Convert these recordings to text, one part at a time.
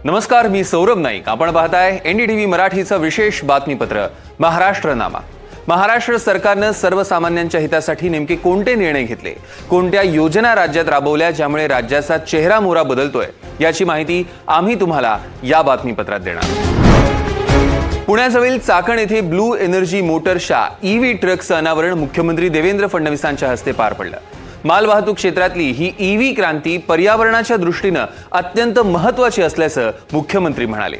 नमस्कार, मी सौरभ नाईक. आपण पाहताय एनडीटीव्ही मराठीचं विशेष बातमीपत्र महाराष्ट्रनामा. महाराष्ट्र सरकारनं सर्वसामान्यांच्या हितासाठी नेमके कोणते निर्णय घेतले, कोणत्या योजना राज्यात राबवल्या ज्यामुळे राज्याचा चेहरा मोहरा बदलतोय, याची माहिती आम्ही तुम्हाला या बातमीपत्रात देणार. पुण्याजवळील चाकण येथे ब्लू एनर्जी मोटर्सच्या ईव्ही ट्रकचं अनावरण मुख्यमंत्री देवेंद्र फडणवीसांच्या हस्ते पार पडलं. मालवाहतूक क्षेत्रातली ही ईव्ही क्रांती पर्यावरणाच्या दृष्टीनं अत्यंत महत्त्वाची असल्याचं मुख्यमंत्री म्हणाले.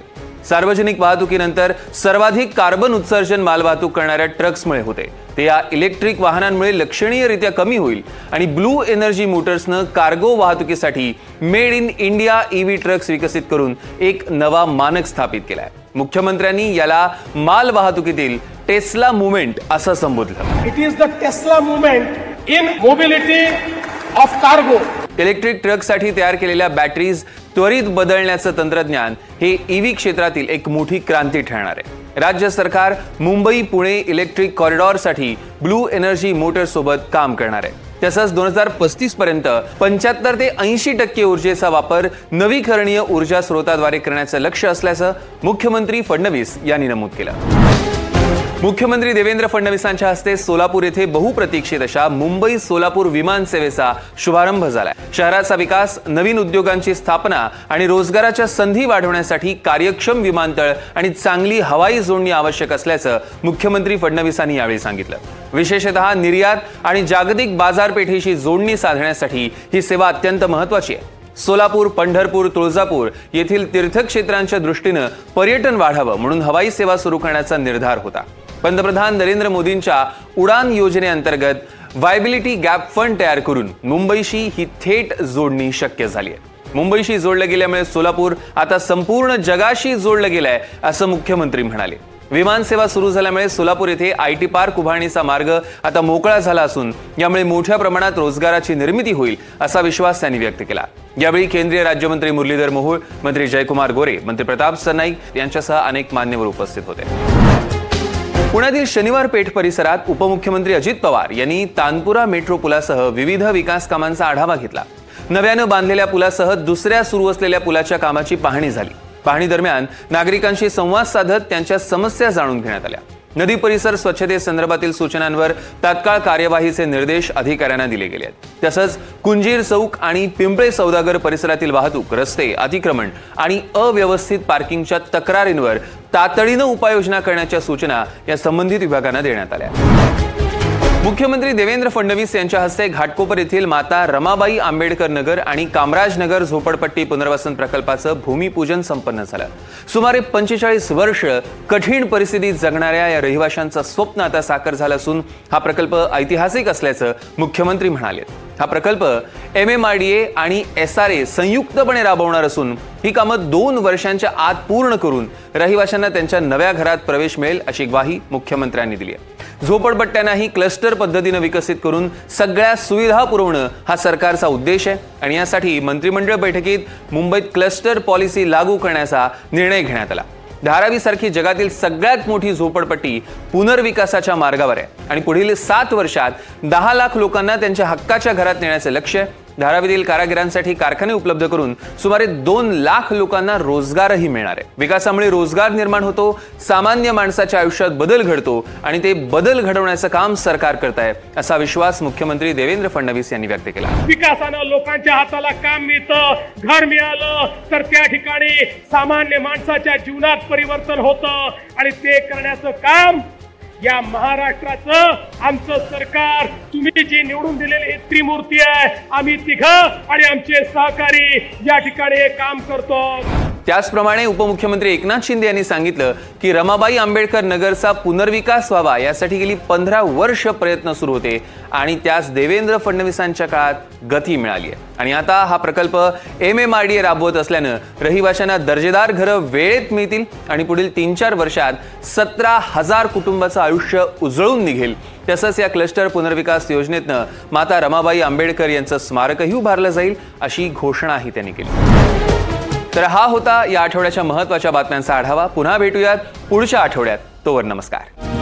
सार्वजनिक वाहतुकीनंतर सर्वाधिक कार्बन उत्सर्जन मालवाहतूक करणाऱ्या ट्रक्समुळे होते, ते या इलेक्ट्रिक वाहनांमुळे लक्षणीयरित्या कमी होईल आणि ब्लू एनर्जी मोटर्सनं कार्गो वाहतुकीसाठी made in India EV trucks विकसित करून एक नवा मानक स्थापित केलाय. मुख्यमंत्र्यांनी याला माल वाहतुकीतील टेस्ला मुव्हमेंट असं संबोधलं. It is the Tesla movement in mobility of cargo. Electric ट्रकसाठी तयार केलेल्या बॅटरीज त्वरित बदलण्याचं तंत्रज्ञान हे ईव्ही क्षेत्रातील एक मोठी क्रांती ठरणार आहे. राज्य सरकार मुंबई पुणे इलेक्ट्रिक कॉरिडॉरसाठी ब्लू एनर्जी मोटर्स सोबत काम करणार आहे. तसंच 2035 पर्यंत 75 ते 80% ऊर्जेचा वापर नवीकरणीय ऊर्जा स्रोताद्वारे करण्याचं लक्ष्य असल्याचं मुख्यमंत्री फडणवीस यांनी नमूद केलं. मुख्यमंत्री देवेंद्र फडणवीसांच्या हस्ते सोलापूर येथे बहुप्रतीक्षित अशा मुंबई सोलापूर विमान सेवेचा शुभारंभ झालाय. शहराचा विकास, नवीन उद्योगांची स्थापना आणि रोजगाराच्या संधी वाढवण्यासाठी कार्यक्षम विमानतळ आणि चांगली हवाई जोडणी आवश्यक असल्याचं मुख्यमंत्री फडणवीसांनी यावेळी सांगितलं. विशेषतः निर्यात आणि जागतिक बाजारपेठेशी जोडणी साधण्यासाठी ही सेवा अत्यंत महत्त्वाची आहे. सोलापूर, पंढरपूर, तुळजापूर येथील तीर्थक्षेत्रांच्या दृष्टीनं पर्यटन वाढावं म्हणून हवाई सेवा सुरू करण्याचा निर्धार होता. पंतप्रधान नरेंद्र मोदींच्या उडान योजनेअंतर्गत व्हायबिलिटी गॅप फंड तयार करून मुंबईशी ही थेट जोडणी शक्य झाली आहे. मुंबईशी जोडलं गेल्यामुळे सोलापूर आता संपूर्ण जगाशी जोडलं गेलंय असं मुख्यमंत्री म्हणाले. विमानसेवा सुरू झाल्यामुळे सोलापूर येथे आयटी पार्क उभारणीचा मार्ग आता मोकळा झाला असून यामुळे मोठ्या प्रमाणात रोजगाराची निर्मिती होईल असा विश्वास त्यांनी व्यक्त केला. यावेळी केंद्रीय राज्यमंत्री मुरलीधर मोहोळ, मंत्री जयकुमार गोरे, मंत्री प्रताप सरनाईक यांच्यासह अनेक मान्यवर उपस्थित होते. पुण्यातील शनिवार पेठ परिसरात उपमुख्यमंत्री अजित पवार यांनी तानपुरा मेट्रो पुलासह विविध विकास कामांचा आढावा घेतला. नव्यानं बांधलेल्या पुलासह दुसऱ्या सुरू असलेल्या पुलाच्या कामाची पाहणी झाली. पाहणी दरम्यान नागरिकांशी संवाद साधत त्यांच्या समस्या जाणून घेण्यात आल्या. नदी परिसर स्वच्छतेसंदर्भातील सूचनांवर तात्काळ कार्यवाहीचे निर्देश अधिकाऱ्यांना दिले गेले आहेत. तसंच कुंजीर चौक आणि पिंपळे सौदागर परिसरातील वाहतूक, रस्ते, अतिक्रमण आणि अव्यवस्थित पार्किंगच्या तक्रारींवर तातडीनं उपाययोजना करण्याच्या सूचना या संबंधित विभागांना देण्यात आल्या. मुख्यमंत्री देवेंद्र फडणवीस यांच्या हस्ते घाटकोपर येथील माता रमाबाई आंबेडकर नगर आणि कामराज नगर झोपडपट्टी पुनर्वसन प्रकल्पाचं भूमिपूजन संपन्न झालं. सुमारे 45 वर्ष कठीण परिस्थितीत जगणाऱ्या या रहिवाशांचं स्वप्न आता साकार झालं असून हा प्रकल्प ऐतिहासिक असल्याचं मुख्यमंत्री म्हणाले. हा प्रकल्प MMRDA आणि SRA संयुक्तपणे राबवणार असून ही कामं 2 वर्षांच्या आत पूर्ण करून रहिवाशांना त्यांच्या नव्या घरात प्रवेश मिळेल अशी ग्वाही मुख्यमंत्र्यांनी दिली आहे. झोपडपट्ट्यांनाही क्लस्टर पद्धतीनं विकसित करून सगळ्या सुविधा पुरवणं हा सरकारचा उद्देश आहे आणि यासाठी मंत्रिमंडळ बैठकीत मुंबईत क्लस्टर पॉलिसी लागू करण्याचा निर्णय घेण्यात आला. धारावीसारखी जगातील सगळ्यात मोठी झोपडपट्टी पुनर्विकासाच्या मार्गावर आहे आणि पुढील 7 वर्षात 10 लाख लोकांना त्यांच्या हक्काच्या घरात नेण्याचे लक्ष्य आहे. धारावीतील कारागिरांसाठी कारखाने उपलब्ध करून सुमारे 2 लाख लोकांना रोजगारही मिळणार आहे. विकासामुळे रोजगार निर्माण होतो, सामान्य माणसाच्या आयुष्यात बदल घडतो आणि ते बदल घडवण्याचं काम सरकार करत आहे असा विश्वास मुख्यमंत्री देवेंद्र फडणवीस यांनी व्यक्त केला. विकासानं लोकांच्या हाताला काम मिळतं, घर मिळालं तर त्या ठिकाणी सामान्य माणसाच्या जीवनात परिवर्तन होतं आणि ते करण्याचं काम या महाराष्ट्राचं आमचं सरकार, तुम्ही जी निवडून दिलेली ही त्रिमूर्ती आहे, आम्ही तिघं आणि आमचे सहकारी या ठिकाणी हे काम करतो. त्याचप्रमाणे उपमुख्यमंत्री एकनाथ शिंदे यांनी सांगितलं की रमाबाई आंबेडकर नगरचा पुनर्विकास व्हावा यासाठी गेली 15 वर्ष प्रयत्न सुरू होते आणि त्यास देवेंद्र फडणवीसांच्या काळात गती मिळाली आहे आणि आता हा प्रकल्प MMRDA राबवत असल्यानं रहिवाशांना दर्जेदार घरं वेळेत मिळतील आणि पुढील 3-4 वर्षात 17,000 कुटुंबाचं आयुष्य उजळून निघेल. तसंच या क्लस्टर पुनर्विकास योजनेतनं माता रमाबाई आंबेडकर यांचं स्मारकही उभारलं जाईल अशी घोषणाही त्यांनी केली. तर हा होता या आठवड्याच्या महत्त्वाच्या बातम्यांचा आढावा. पुन्हा भेटूयात पुढच्या आठवड्यात. तोवर नमस्कार.